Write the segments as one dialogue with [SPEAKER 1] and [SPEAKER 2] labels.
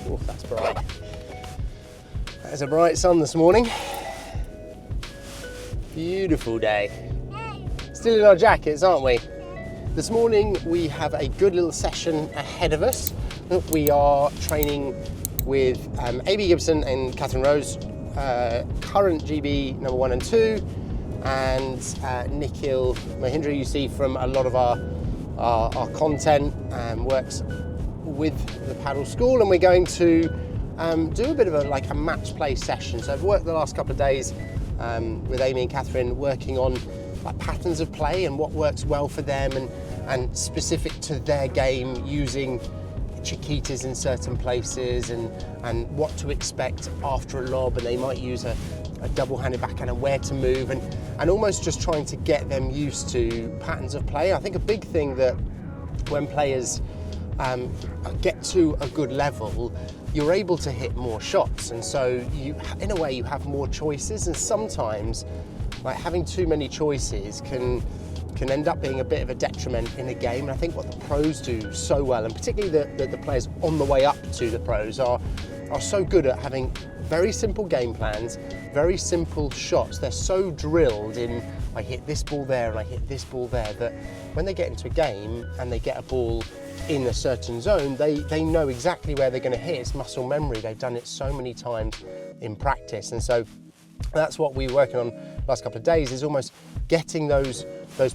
[SPEAKER 1] Oh, that's bright. There's a bright sun this morning. Beautiful day. Still in our jackets, aren't we? This morning we have a good little session ahead of us. We are training with AB Gibson and Catherine Rose, current GB number 1 and 2, and Nikhil Mahindra, you see from a lot of our content, works with the Padel School, and we're going to do a bit of a match play session. So I've worked the last couple of days with Amy and Catherine working on patterns of play and what works well for them, and specific to their game, using chiquitas in certain places and what to expect after a lob, and they might use a double-handed backhand and where to move, and almost just trying to get them used to patterns of play. I think a big thing that when players get to a good level, you're able to hit more shots, and so you, in a way, you have more choices, and sometimes having too many choices can end up being a bit of a detriment in a game. And I think what the pros do so well, and particularly the players on the way up to the pros, are so good at having very simple game plans, very simple shots. They're so drilled in, I hit this ball there and I hit this ball there, that when they get into a game and they get a ball in a certain zone, they know exactly where they're going to hit. It's muscle memory. They've done it so many times in practice, and so that's what we're working on the last couple of days, is almost getting those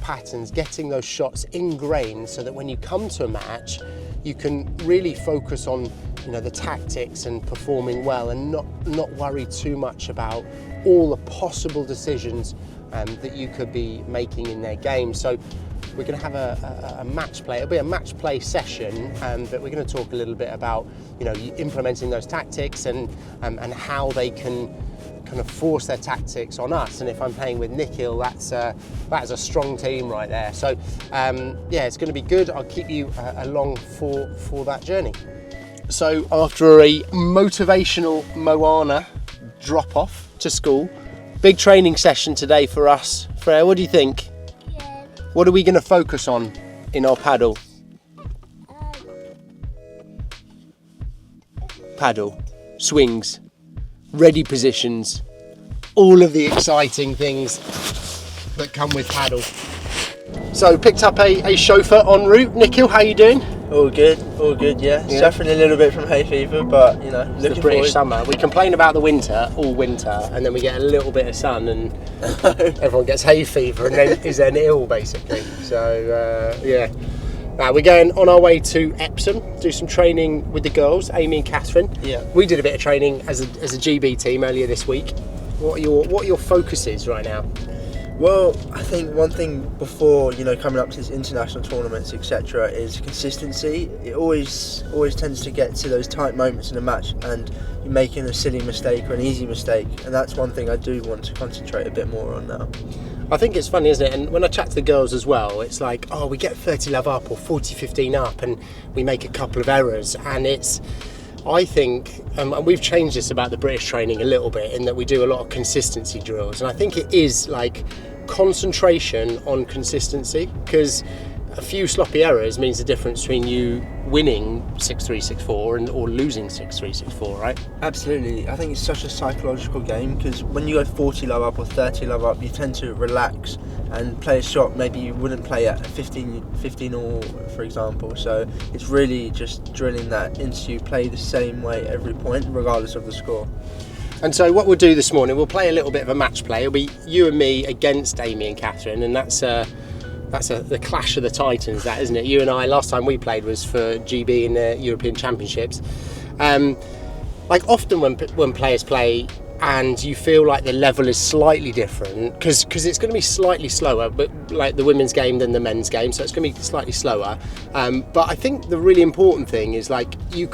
[SPEAKER 1] patterns, getting those shots ingrained, so that when you come to a match, you can really focus on the tactics and performing well, and not worry too much about all the possible decisions that you could be making in their game. So we're going to have a match play. It'll be a match play session, but we're going to talk a little bit about implementing those tactics and how they can kind of force their tactics on us. And if I'm playing with Nikhil, that is a strong team right there. So yeah, it's going to be good. I'll keep you along for that journey. So after a motivational Moana drop off to school, big training session today for us. Freya, what do you think?
[SPEAKER 2] Yeah.
[SPEAKER 1] What are we going to focus on in our paddle? Paddle, swings, ready positions, all of the exciting things that come with paddle. So picked up a chauffeur en route. Nikhil, how you doing?
[SPEAKER 3] All good, yeah. Suffering a little bit from hay fever, but
[SPEAKER 1] It's
[SPEAKER 3] looking
[SPEAKER 1] the British
[SPEAKER 3] forward.
[SPEAKER 1] summer. We complain about the winter, all winter, and then we get a little bit of sun and everyone gets hay fever and then is then ill, basically. So yeah. We're going on our way to Epsom, do some training with the girls, Amy and Catherine.
[SPEAKER 3] Yeah.
[SPEAKER 1] We did a bit of training as a GB team earlier this week. What are your focuses right now?
[SPEAKER 3] Well, I think one thing before coming up to these international tournaments, etc., is consistency. It always tends to get to those tight moments in a match, and you're making a silly mistake or an easy mistake, and that's one thing I do want to concentrate a bit more on now.
[SPEAKER 1] I think it's funny, isn't it? And when I chat to the girls as well, it's like, oh, we get 30 love up or 40-15 up and we make a couple of errors, and I think, and we've changed this about the British training a little bit, in that we do a lot of consistency drills, and I think it is like concentration on consistency, because a few sloppy errors means the difference between you winning 6-3, 6-4 or losing 6-3, 6-4, right?
[SPEAKER 3] Absolutely. I think it's such a psychological game, because when you go 40 love up or 30 love up, you tend to relax and play a shot maybe you wouldn't play at 15 all, for example. So it's really just drilling that into you play the same way every point, regardless of the score.
[SPEAKER 1] And so what we'll do this morning, we'll play a little bit of a match play. It'll be you and me against Amy and Catherine, and that's the clash of the titans, that, isn't it? You and I, last time we played was for GB in the European Championships. Often when players play and you feel like the level is slightly different, because it's going to be slightly slower, but like the women's game than the men's game, so it's going to be slightly slower. But I think the really important thing is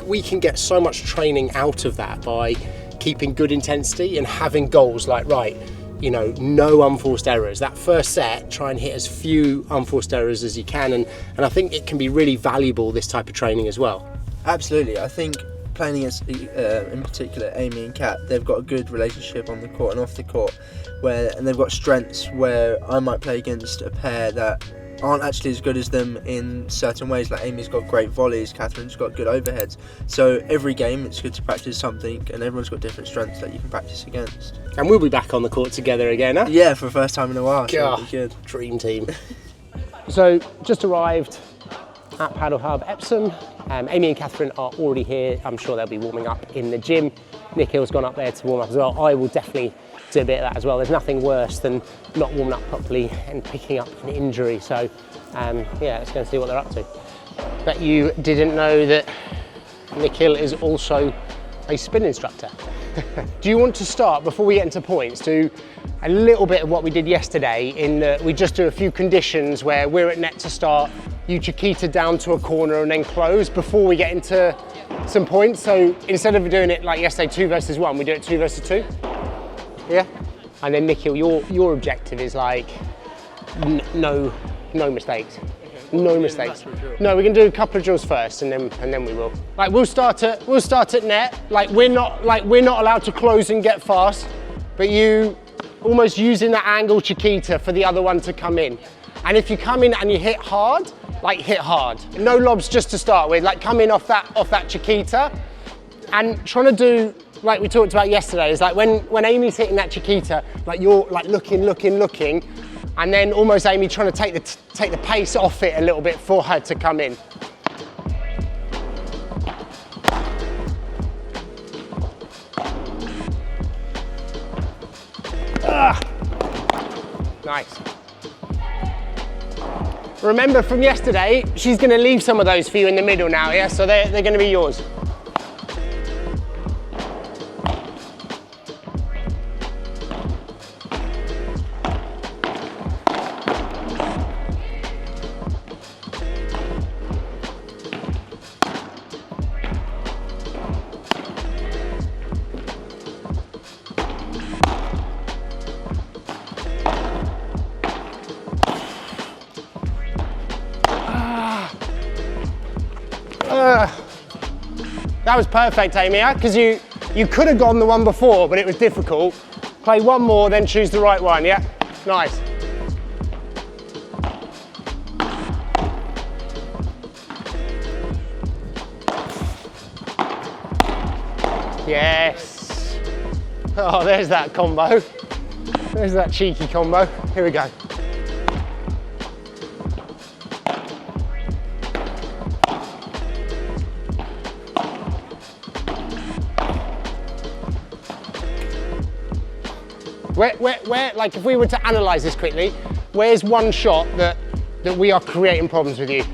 [SPEAKER 1] we can get so much training out of that by keeping good intensity and having goals like, right, no unforced errors. That first set, try and hit as few unforced errors as you can, and I think it can be really valuable, this type of training as well.
[SPEAKER 3] Absolutely. I think playing against, in particular, Amy and Kat, they've got a good relationship on the court and off the court, and they've got strengths where I might play against a pair that aren't actually as good as them in certain ways. Like Amy's got great volleys, Catherine's got good overheads. So every game it's good to practice something, and everyone's got different strengths that you can practice against.
[SPEAKER 1] And we'll be back on the court together again, huh?
[SPEAKER 3] Yeah, for the first time in a while, so it'll be good.
[SPEAKER 1] Dream team. So, just arrived at Padel Hub Epsom. Amy and Catherine are already here. I'm sure they'll be warming up in the gym. Nick Hill's gone up there to warm up as well. I will definitely do a bit of that as well. There's nothing worse than not warming up properly and picking up an injury. So, yeah, let's go and see what they're up to. Bet you didn't know that Nick Hill is also a spin instructor. Do you want to start, before we get into points, do a little bit of what we did yesterday in that we just do a few conditions where we're at net to start, you Chiquita down to a corner and then close before we get into some points. So instead of doing it like yesterday, 2 versus 1, we do it 2 versus 2. Yeah? And then Nikhil, your objective is like no mistakes. No mistakes. No, we can do a couple of drills first, and then we will. Like we'll start at net. Like we're not allowed to close and get fast, but you almost using that angle Chiquita for the other one to come in. And if you come in and you hit hard, like hit hard. No lobs just to start with. Like come in off that Chiquita, and trying to do like we talked about yesterday is like when Amy's hitting that Chiquita, like you're like looking. And then almost Amy trying to take the pace off it a little bit for her to come in. Nice. Remember from yesterday, she's going to leave some of those for you in the middle now, yeah? So they're going to be yours. That was perfect, Amy, because you could have gone the one before, but it was difficult. Play one more, then choose the right one, yeah? Nice. Yes. Oh, there's that combo. There's that cheeky combo. Here we go. Where, like if we were to analyse this quickly, where's one shot that we are creating problems with you?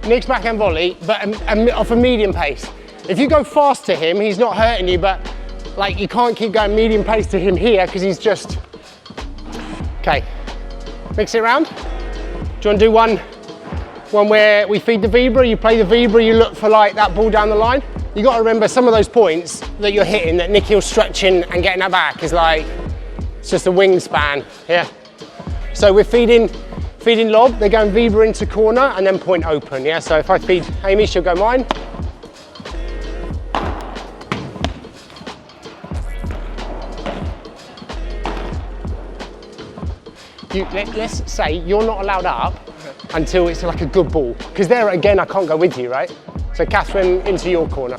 [SPEAKER 1] Nick's backhand volley, but off a medium pace. If you go fast to him, he's not hurting you, but like you can't keep going medium pace to him here because he's just... Okay, mix it around. Do you want to do one where we feed the Vibra, you play the Vibra, you look for like that ball down the line? You got to remember some of those points that you're hitting, that Nikhil's stretching and getting that back is like, it's just a wingspan, yeah. So we're feeding lob, they're going Vibra into corner and then point open, yeah. So if I feed Amy, she'll go mine. Let's say you're not allowed up until it's like a good ball, because there again I can't go with you, right? So Catherine, into your corner.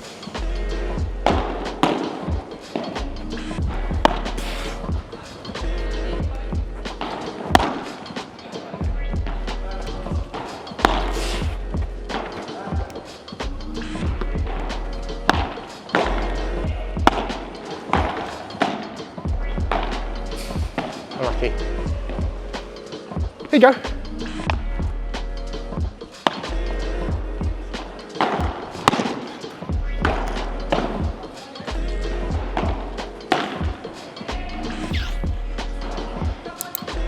[SPEAKER 1] Unlucky. Here you go.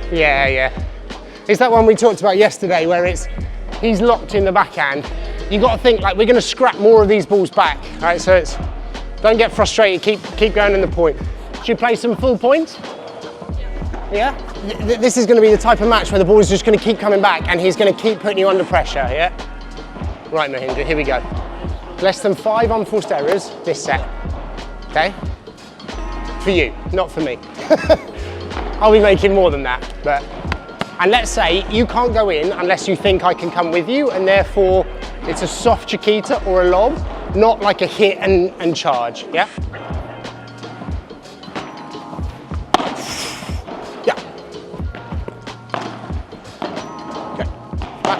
[SPEAKER 1] Yeah. It's that one we talked about yesterday where he's locked in the backhand. You got to think like we're going to scrap more of these balls back, right? So don't get frustrated. Keep going in the point. Should you play some full points? Yeah. This is going to be the type of match where the ball is just going to keep coming back and he's going to keep putting you under pressure. Yeah. Right, Mahindra. Here we go. Less than 5 unforced errors this set. Okay. For you, not for me. I'll be making more than that, but And let's say you can't go in unless you think I can come with you, and therefore it's a soft chiquita or a lob, not like a hit and charge, yeah? Yeah. Okay. Back.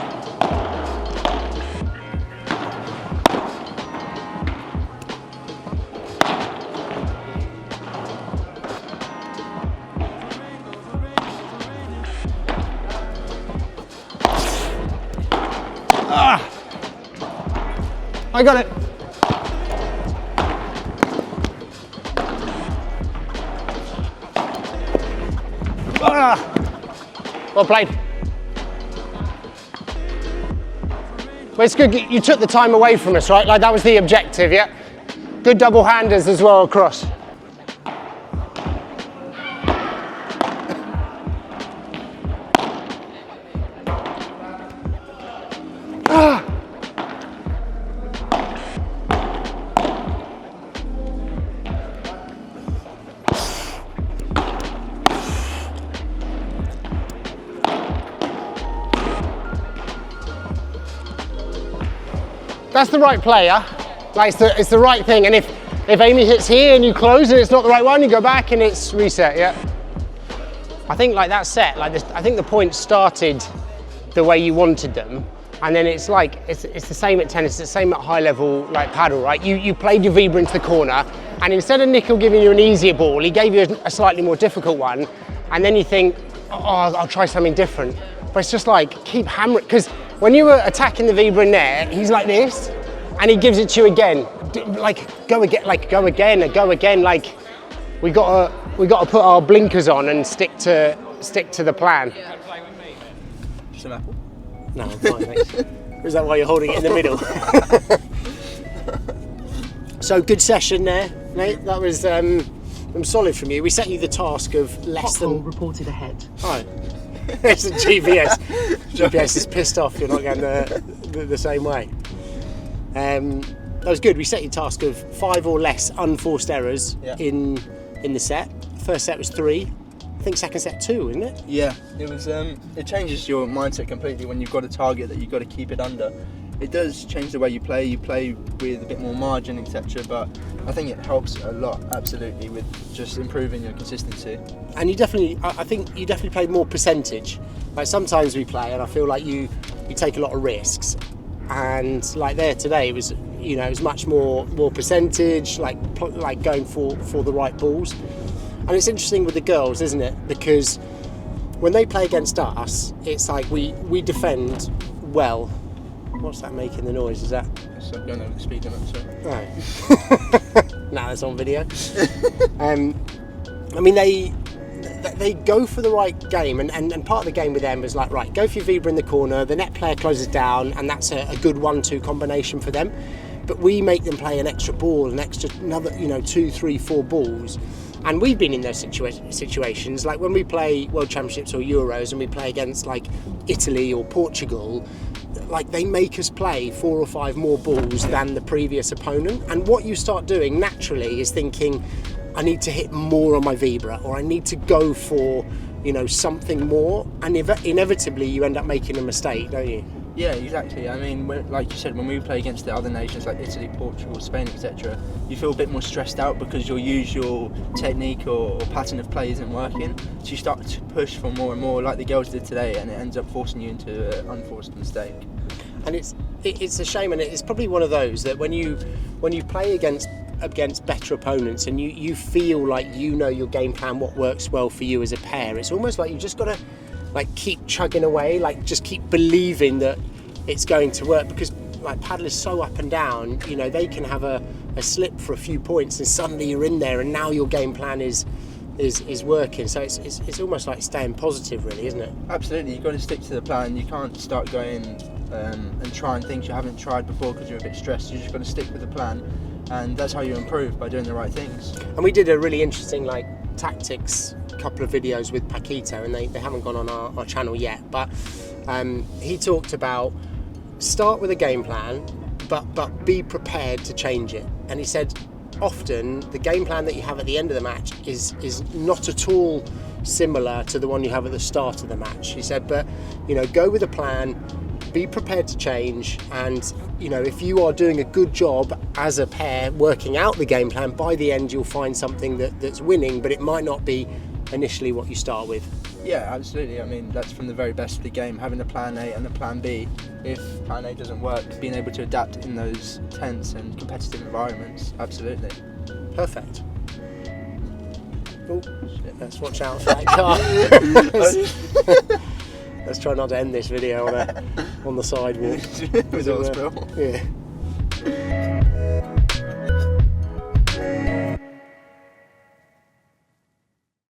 [SPEAKER 1] I got it. Well played. Well, it's good you took the time away from us, right? Like that was the objective, yeah? Good double handers as well across. That's the right player, like it's the right thing, and if Amy hits here and you close and it's not the right one, you go back and it's reset, yeah? I think like that set, like this, I think the points started the way you wanted them, and then it's like, it's the same at tennis, it's the same at high level, like paddle, right? You played your Vibra into the corner, and instead of Nickel giving you an easier ball, he gave you a slightly more difficult one, and then you think, oh, I'll try something different. But it's just like, keep hammering, because when you were attacking the Vibra in there, he's like this, and he gives it to you again. Like, go again, and go again. Like, we gotta put our blinkers on and stick to the plan.
[SPEAKER 3] Some apple?
[SPEAKER 1] No, I'm fine, thanks. Is that why you're holding it in the middle? So, good session there, mate. That was solid from you. We set you the task of less than...
[SPEAKER 2] reported ahead.
[SPEAKER 1] Oh. It's a GPS. GPS is pissed off you're not going the same way. That was good. We set your task of 5 or less unforced errors in the set. First set was 3. I think second set 2, isn't it?
[SPEAKER 3] Yeah, it was. It changes your mindset completely when you've got a target that you've got to keep it under. It does change the way you play. You play with a bit more margin, etc. But I think it helps a lot, absolutely, with just improving your consistency.
[SPEAKER 1] And I think you definitely played more percentage. Like sometimes we play, and I feel like you take a lot of risks. And like there today, it was much more percentage, like going for the right balls. And it's interesting with the girls, isn't it? Because when they play against us, it's like we defend well. What's that making the noise? Is that?
[SPEAKER 3] It's going over the speed limit, so.
[SPEAKER 1] Right. Now it's on video. I mean, they go for the right game, and part of the game with them is like, right, go for your Vibra in the corner, the net player closes down, and that's a good 1-2 combination for them. But we make them play an extra ball, another 2, 3, 4 balls. And we've been in those situations, like when we play World Championships or Euros and we play against like Italy or Portugal, like they make us play 4 or 5 more balls than the previous opponent. And what you start doing naturally is thinking, I need to hit more on my Vibra, or I need to go for, something more. And inevitably you end up making a mistake, don't you?
[SPEAKER 3] Yeah, exactly. I mean, like you said, when we play against the other nations like Italy, Portugal, Spain, etc., you feel a bit more stressed out because your usual technique or pattern of play isn't working. So you start to push for more and more, like the girls did today, and it ends up forcing you into an unforced mistake.
[SPEAKER 1] And it's a shame, and it's probably one of those that when you play against better opponents and you feel like your game plan, what works well for you as a pair, it's almost like you just got to like keep chugging away, like just keep believing that it's going to work, because like paddle is so up and down, they can have a slip for a few points and suddenly you're in there and now your game plan is working. So it's almost like staying positive, really, isn't it?
[SPEAKER 3] Absolutely, you've got to stick to the plan. You can't start going and trying things you haven't tried before because you're a bit stressed. You just got to stick with the plan, and that's how you improve, by doing the right things. And
[SPEAKER 1] we did a really interesting tactics couple of videos with Paquito, and they haven't gone on our channel yet, but he talked about start with a game plan but be prepared to change it. And he said often the game plan that you have at the end of the match is not at all similar to the one you have at the start of the match. He said, but go with a plan, be prepared to change, and if you are doing a good job as a pair working out the game plan, by the end you'll find something that's winning, but it might not be initially what you start with.
[SPEAKER 3] Yeah, absolutely. I mean, that's from the very best of the game, having a plan A and a plan B. If plan A doesn't work, being able to adapt in those tense and competitive environments. Absolutely.
[SPEAKER 1] Perfect. Oh, let's watch out for that car. Let's try not to end this video on the sidewalk.
[SPEAKER 3] With oil spill.
[SPEAKER 1] Yeah.